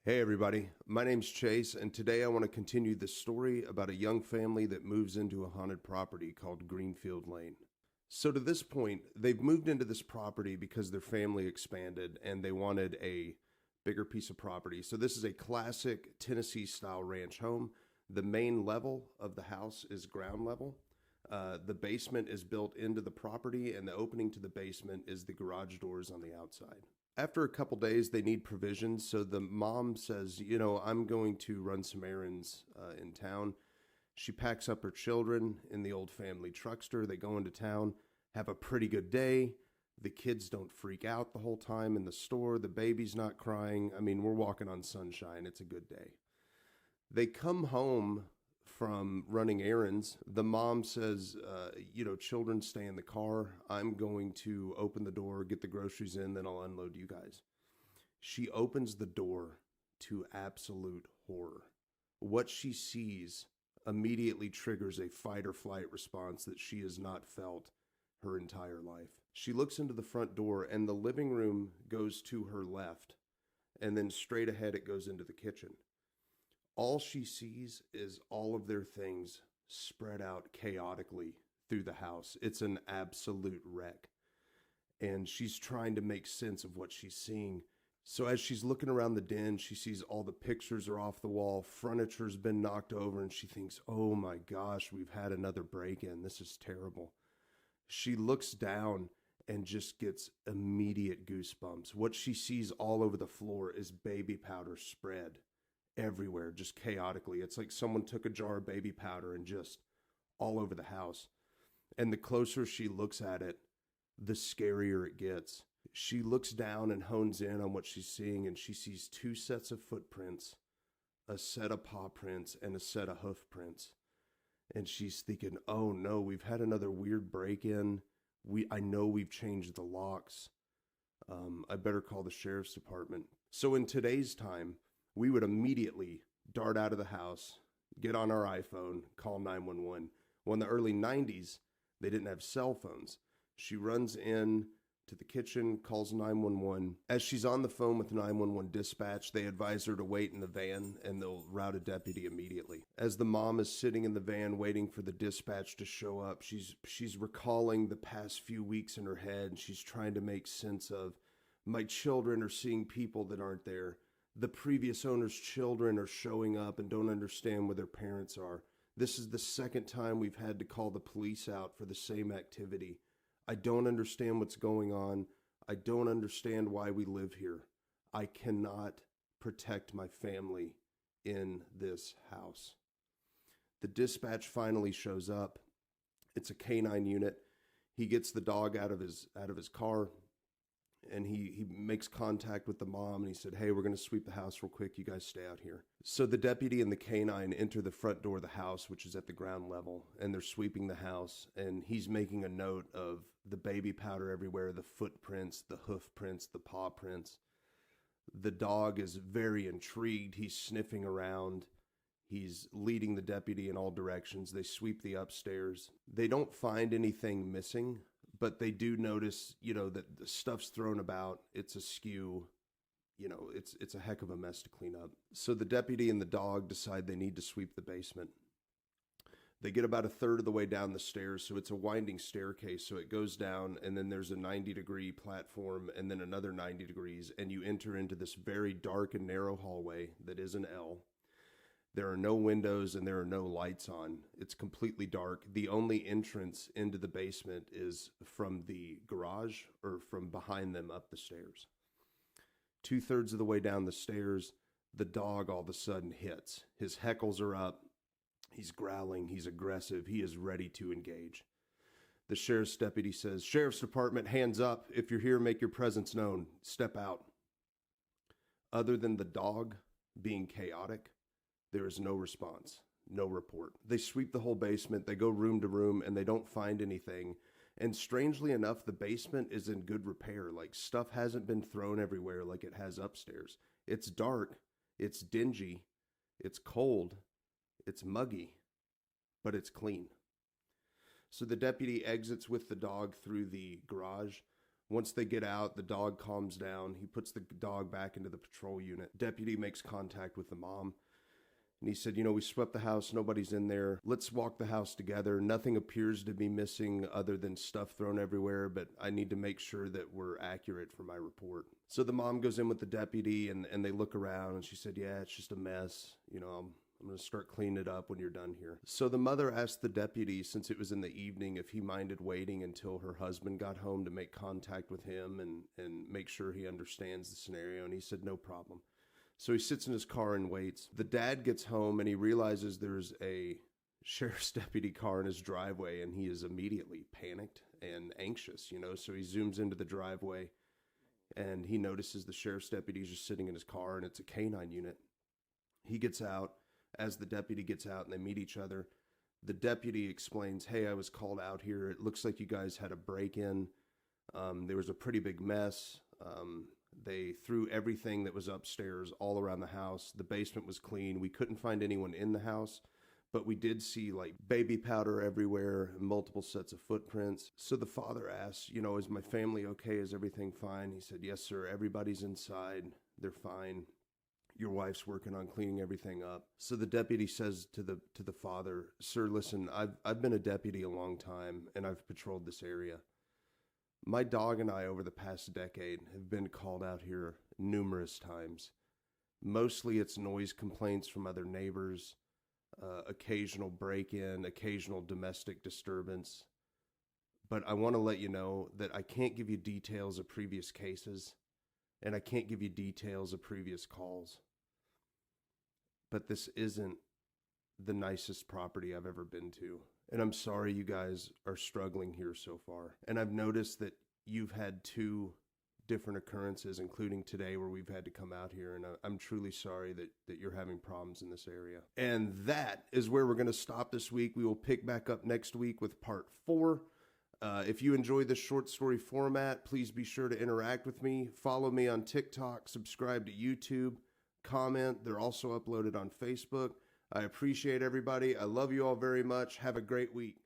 Hey everybody, my name's Chase, and today I want to continue the story about a young family that moves into a haunted property called Greenfield Lane. So to this point, they've moved into this property because their family expanded and they wanted a bigger piece of property. So this is a classic Tennessee style ranch home. The main level of the house is ground level. The basement is built into the property, and the opening to the basement is the garage doors on the outside. After a couple days, they need provisions. So the mom says, I'm going to run some errands in town. She packs up her children in the old family truckster. They go into town, have a pretty good day. The kids don't freak out the whole time in the store. The baby's not crying. I mean, we're walking on sunshine. It's a good day. They come home from running errands. The mom says, children stay in the car. I'm going to open the door, get the groceries in, then I'll unload you guys. She opens the door to absolute horror. What she sees immediately triggers a fight or flight response that she has not felt her entire life. She looks into the front door, and the living room goes to her left, and then straight ahead it goes into the kitchen. All she sees is all of their things spread out chaotically through the house. It's an absolute wreck. And she's trying to make sense of what she's seeing. So as she's looking around the den, she sees all the pictures are off the wall, furniture's been knocked over, and she thinks, oh my gosh, we've had another break-in. This is terrible. She looks down and just gets immediate goosebumps. What she sees all over the floor is baby powder spread everywhere, just chaotically. It's like someone took a jar of baby powder and just all over the house. And the closer she looks at it, the scarier it gets. She looks down and hones in on what she's seeing, and she sees two sets of footprints, a set of paw prints, and a set of hoof prints. And she's thinking, oh no, we've had another weird break-in. I know we've changed the locks. I better call the sheriff's department. So in today's time, we would immediately dart out of the house, get on our iPhone, call 911. Well, in the early 90s, they didn't have cell phones. She runs in to the kitchen, calls 911. As she's on the phone with 911 dispatch, they advise her to wait in the van, and they'll route a deputy immediately. As the mom is sitting in the van waiting for the dispatch to show up, she's recalling the past few weeks in her head. She's trying to make sense of, my children are seeing people that aren't there. The previous owner's children are showing up and don't understand where their parents are. This is the second time we've had to call the police out for the same activity. I don't understand what's going on. I don't understand why we live here. I cannot protect my family in this house. The dispatch finally shows up. It's a canine unit. He gets the dog out of his car, and he makes contact with the mom, and he said, hey, we're going to sweep the house real quick. You guys stay out here. So the deputy and the canine enter the front door of the house, which is at the ground level, and they're sweeping the house, and he's making a note of the baby powder everywhere, the footprints, the hoof prints, the paw prints. The dog is very intrigued. He's sniffing around. He's leading the deputy in all directions. They sweep the upstairs. They don't find anything missing, but they do notice, that the stuff's thrown about. It's askew. It's a heck of a mess to clean up. So the deputy and the dog decide they need to sweep the basement. They get about a third of the way down the stairs, so it's a winding staircase. So it goes down, and then there's a 90-degree platform, and then another 90 degrees, and you enter into this very dark and narrow hallway that is an L. There are no windows and there are no lights on. It's completely dark. The only entrance into the basement is from the garage or from behind them up the stairs. 2/3 of the way down the stairs, the dog all of a sudden hits. His heckles are up. He's growling. He's aggressive. He is ready to engage. The sheriff's deputy says, Sheriff's Department, hands up. If you're here, make your presence known. Step out. Other than the dog being chaotic, there is no response, no report. They sweep the whole basement, they go room to room, and they don't find anything. And strangely enough, the basement is in good repair. Like, stuff hasn't been thrown everywhere like it has upstairs. It's dark, it's dingy, it's cold, it's muggy, but it's clean. So the deputy exits with the dog through the garage. Once they get out, the dog calms down. He puts the dog back into the patrol unit. Deputy makes contact with the mom. And he said, we swept the house. Nobody's in there. Let's walk the house together. Nothing appears to be missing other than stuff thrown everywhere, but I need to make sure that we're accurate for my report. So the mom goes in with the deputy and they look around and she said, yeah, it's just a mess. I'm going to start cleaning it up when you're done here. So the mother asked the deputy, since it was in the evening, if he minded waiting until her husband got home to make contact with him and make sure he understands the scenario. And he said, no problem. So he sits in his car and waits. The dad gets home and he realizes there's a sheriff's deputy car in his driveway, and he is immediately panicked and anxious, So he zooms into the driveway and he notices the sheriff's deputy is just sitting in his car, and it's a canine unit. He gets out. As the deputy gets out and they meet each other, the deputy explains, hey, I was called out here. It looks like you guys had a break-in. There was a pretty big mess. They threw everything that was upstairs all around the house. The basement was clean. We couldn't find anyone in the house, but we did see like baby powder everywhere, multiple sets of footprints. So the father asks, is my family okay? Is everything fine? He said, yes, sir. Everybody's inside. They're fine. Your wife's working on cleaning everything up. So the deputy says to the father, sir, listen, I've been a deputy a long time and I've patrolled this area. My dog and I over the past decade have been called out here numerous times. Mostly it's noise complaints from other neighbors, occasional break-in, occasional domestic disturbance. But I want to let you know that I can't give you details of previous cases, and I can't give you details of previous calls. But this isn't the nicest property I've ever been to. And I'm sorry you guys are struggling here so far. And I've noticed that you've had 2 different occurrences, including today, where we've had to come out here. And I'm truly sorry that you're having problems in this area. And that is where we're going to stop this week. We will pick back up next week with part 4. If you enjoy this short story format, please be sure to interact with me. Follow me on TikTok, subscribe to YouTube, comment. They're also uploaded on Facebook. I appreciate everybody. I love you all very much. Have a great week.